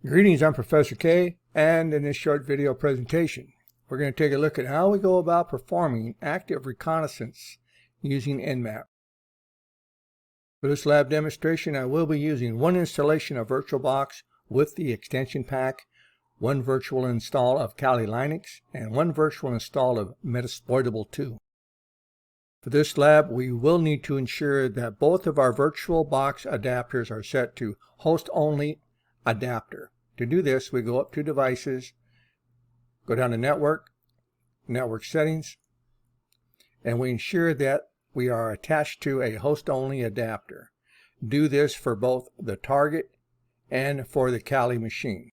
Greetings, I'm Professor K, and in this short video presentation, we're going to take a look at how we go about performing active reconnaissance using Nmap. For this lab demonstration, I will be using one installation of VirtualBox with the extension pack, one virtual install of Kali Linux, and one virtual install of Metasploitable 2. For this lab, we will need to ensure that both of our VirtualBox adapters are set to host-only adapter. To do this, we go up to Devices, go down to Network Settings, and we ensure that we are attached to a host-only adapter. Do this for both the target and for the Kali machine.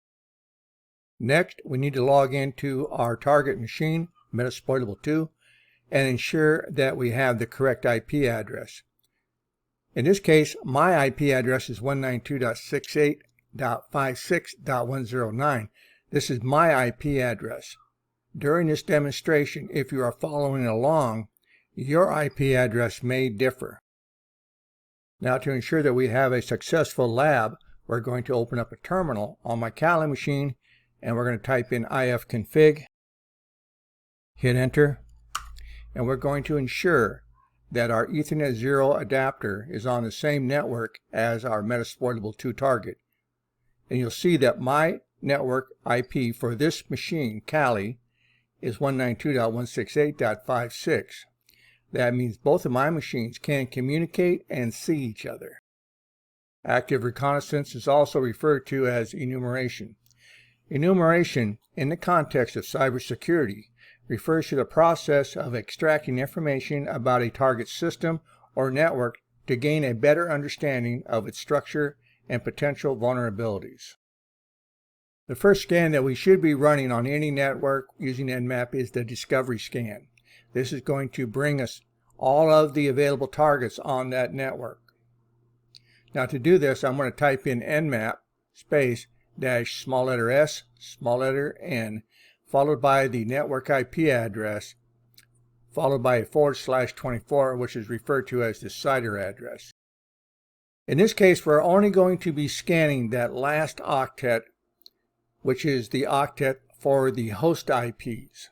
Next, we need to log into our target machine, Metasploitable 2, and ensure that we have the correct IP address. In this case, my IP address is 192.68.56.109. This is my IP address. During this demonstration, if you are following along, your IP address may differ. Now, to ensure that we have a successful lab, we're going to open up a terminal on my Kali machine, and we're going to type in ifconfig, hit enter, and we're going to ensure that our Ethernet 0 adapter is on the same network as our Metasploitable 2 target. And you'll see that my network IP for this machine, Kali, is 192.168.56. That means both of my machines can communicate and see each other. Active reconnaissance is also referred to as enumeration. Enumeration, in the context of cybersecurity, refers to the process of extracting information about a target system or network to gain a better understanding of its structure and potential vulnerabilities. The first scan that we should be running on any network using Nmap is the discovery scan. This is going to bring us all of the available targets on that network. Now, to do this, I'm going to type in Nmap space dash small letter s small letter n followed by the network IP address followed by a /24, which is referred to as the CIDR address. In this case, we're only going to be scanning that last octet, which is the octet for the host IPs.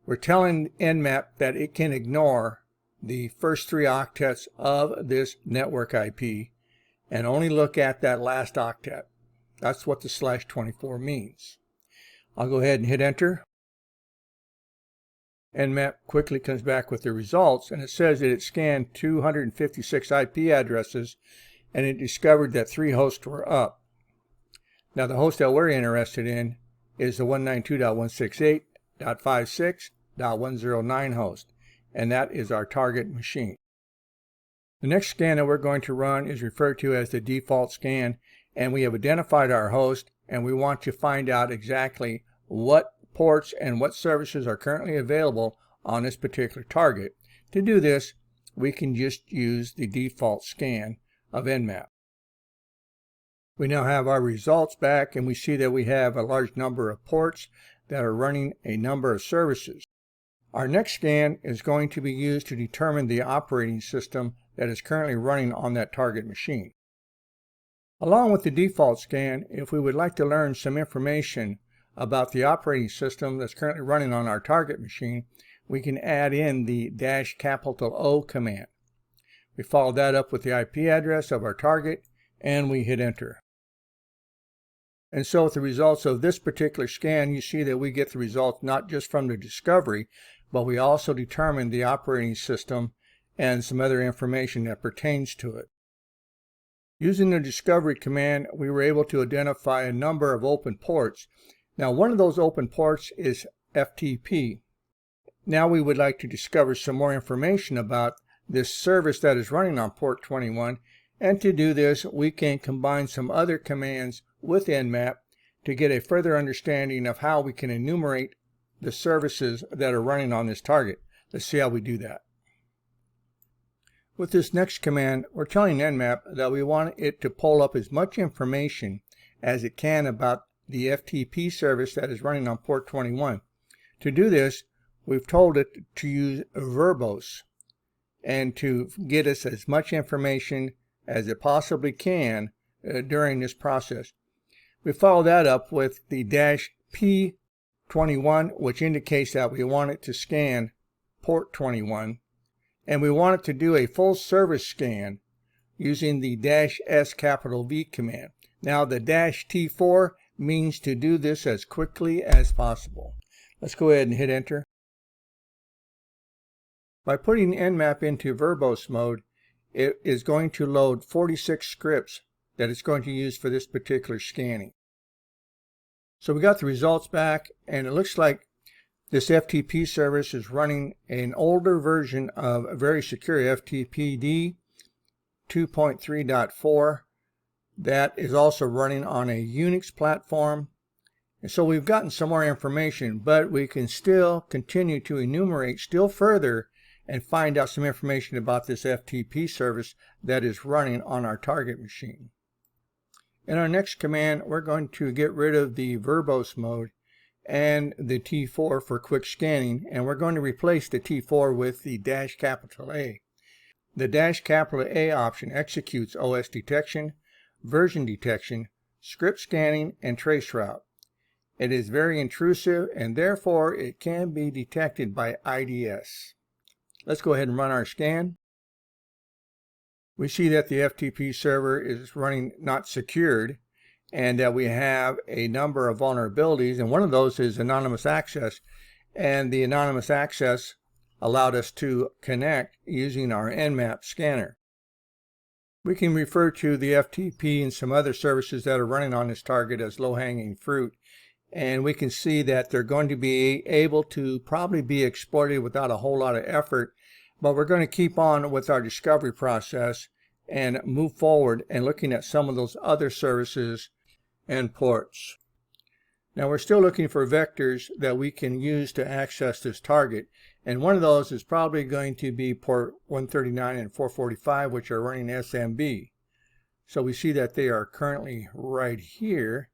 We're telling Nmap that it can ignore the first 3 octets of this network IP and only look at that last octet. That's what the /24 means. I'll go ahead and hit enter. Nmap quickly comes back with the results, and it says that it scanned 256 IP addresses and it discovered that 3 hosts were up. Now, the host that we're interested in is the 192.168.56.109 host, and that is our target machine. The next scan that we're going to run is referred to as the default scan, and we have identified our host, and we want to find out exactly what ports and what services are currently available on this particular target. To do this, we can just use the default scan of Nmap. We now have our results back, and we see that we have a large number of ports that are running a number of services. Our next scan is going to be used to determine the operating system that is currently running on that target machine. Along with the default scan, if we would like to learn some information about the operating system that's currently running on our target machine, we can add in the -O command. We follow that up with the IP address of our target, and we hit enter. And so with the results of this particular scan, you see that we get the results not just from the discovery, but we also determine the operating system and some other information that pertains to it. Using the discovery command, we were able to identify a number of open ports. Now, one of those open ports is FTP. Now we would like to discover some more information about this service that is running on port 21, and to do this, we can combine some other commands with Nmap to get a further understanding of how we can enumerate the services that are running on this target. Let's see how we do that. With this next command, we're telling Nmap that we want it to pull up as much information as it can about the FTP service that is running on port 21. To do this, we've told it to use verbose and to get us as much information as it possibly can during this process. We follow that up with the -P21, which indicates that we want it to scan port 21, and we want it to do a full service scan using the -S command. Now the -T4 means to do this as quickly as possible. Let's go ahead and hit enter. By putting Nmap into verbose mode, it is going to load 46 scripts that it's going to use for this particular scanning. So we got the results back, and it looks like this FTP service is running an older version of a very secure FTPD 2.3.4 that is also running on a Unix platform. And so we've gotten some more information, but we can still continue to enumerate still further and find out some information about this FTP service that is running on our target machine. In our next command, we're going to get rid of the verbose mode and the T4 for quick scanning, and we're going to replace the T4 with the -A. The -A option executes OS detection, version detection, script scanning, and traceroute. It is very intrusive, and therefore it can be detected by IDS. Let's go ahead and run our scan. We see that the FTP server is running not secured, and that we have a number of vulnerabilities, and one of those is anonymous access, and the anonymous access allowed us to connect using our Nmap scanner. We can refer to the FTP and some other services that are running on this target as low-hanging fruit, and we can see that they're going to be able to probably be exploited without a whole lot of effort, but we're going to keep on with our discovery process and move forward and looking at some of those other services and ports. Now we're still looking for vectors that we can use to access this target, and one of those is probably going to be port 139 and 445, which are running SMB. So we see that they are currently right here.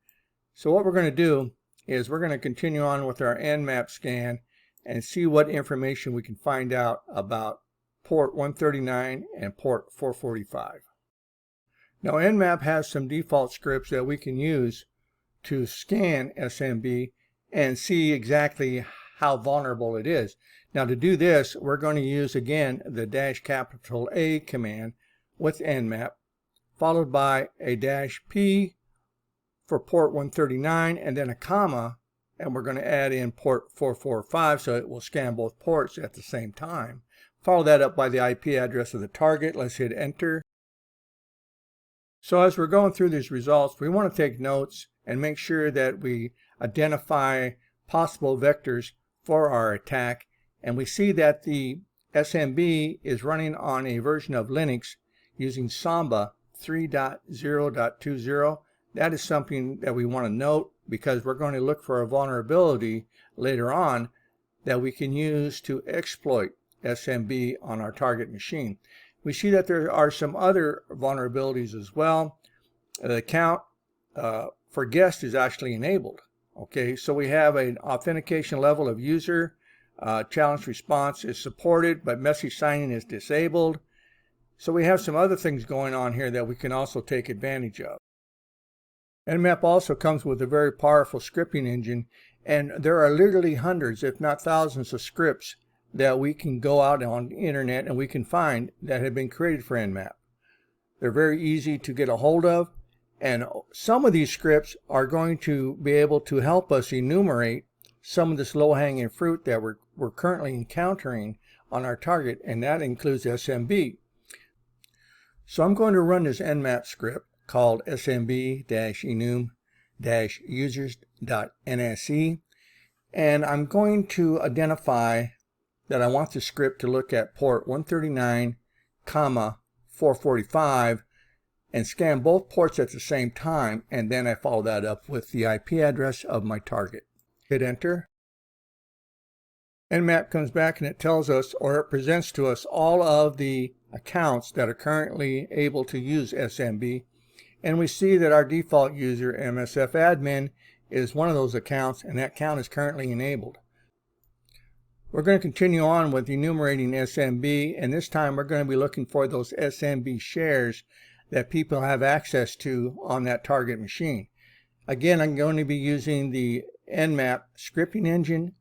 So what we're going to do is we're going to continue on with our Nmap scan and see what information we can find out about port 139 and port 445. Now Nmap has some default scripts that we can use to scan SMB and see exactly how vulnerable it is. Now to do this, we're going to use again the -A command with Nmap, followed by a -P for port 139 and then a comma, and we're going to add in port 445 so it will scan both ports at the same time. Follow that up by the IP address of the target. Let's hit enter. So as we're going through these results, we want to take notes and make sure that we identify possible vectors for our attack, and we see that the SMB is running on a version of Linux using Samba 3.0.20. That is something that we want to note because we're going to look for a vulnerability later on that we can use to exploit SMB on our target machine. We see that there are some other vulnerabilities as well. The count for guest is actually enabled. Okay, so we have an authentication level of user. Challenge response is supported, but message signing is disabled. So we have some other things going on here that we can also take advantage of. Nmap also comes with a very powerful scripting engine, and there are literally hundreds, if not thousands, of scripts that we can go out on the internet and we can find that have been created for Nmap. They're very easy to get a hold of, and some of these scripts are going to be able to help us enumerate some of this low-hanging fruit that we're currently encountering on our target, and that includes SMB. So I'm going to run this Nmap script called smb-enum-users.nse, and I'm going to identify that I want the script to look at port 139, 445 and scan both ports at the same time, and then I follow that up with the IP address of my target. Hit enter. Nmap comes back and it tells us, or it presents to us, all of the accounts that are currently able to use SMB, and we see that our default user MSFadmin is one of those accounts, and that account is currently enabled. We're going to continue on with enumerating SMB, and this time we're going to be looking for those SMB shares that people have access to on that target machine. Again, I'm going to be using the Nmap scripting engine,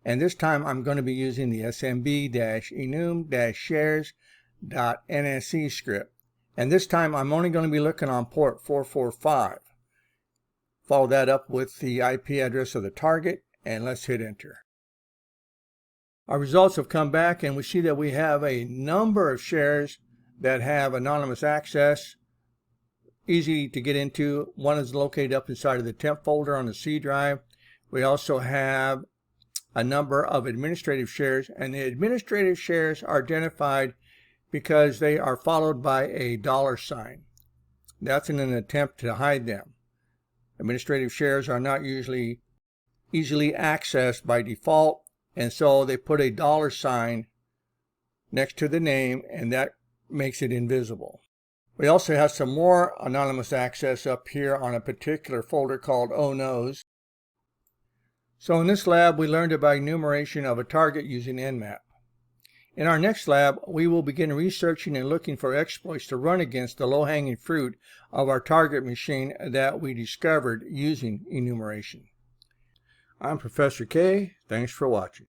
and this time I'm going to be using the smb-enum-shares.nsc script. And this time I'm only going to be looking on port 445. Follow that up with the IP address of the target, and let's hit enter. Our results have come back, and we see that we have a number of shares that have anonymous access, easy to get into. One is located up inside of the temp folder on the C drive. We also have a number of administrative shares, and the administrative shares are identified because they are followed by a $sign. That's in an attempt to hide them. Administrative shares are not usually easily accessed by default, and so they put a $sign next to the name, and that makes it invisible. We also have some more anonymous access up here on a particular folder called Oh No's. So in this lab, we learned about enumeration of a target using Nmap. In our next lab, we will begin researching and looking for exploits to run against the low-hanging fruit of our target machine that we discovered using enumeration. I'm Professor K. Thanks for watching.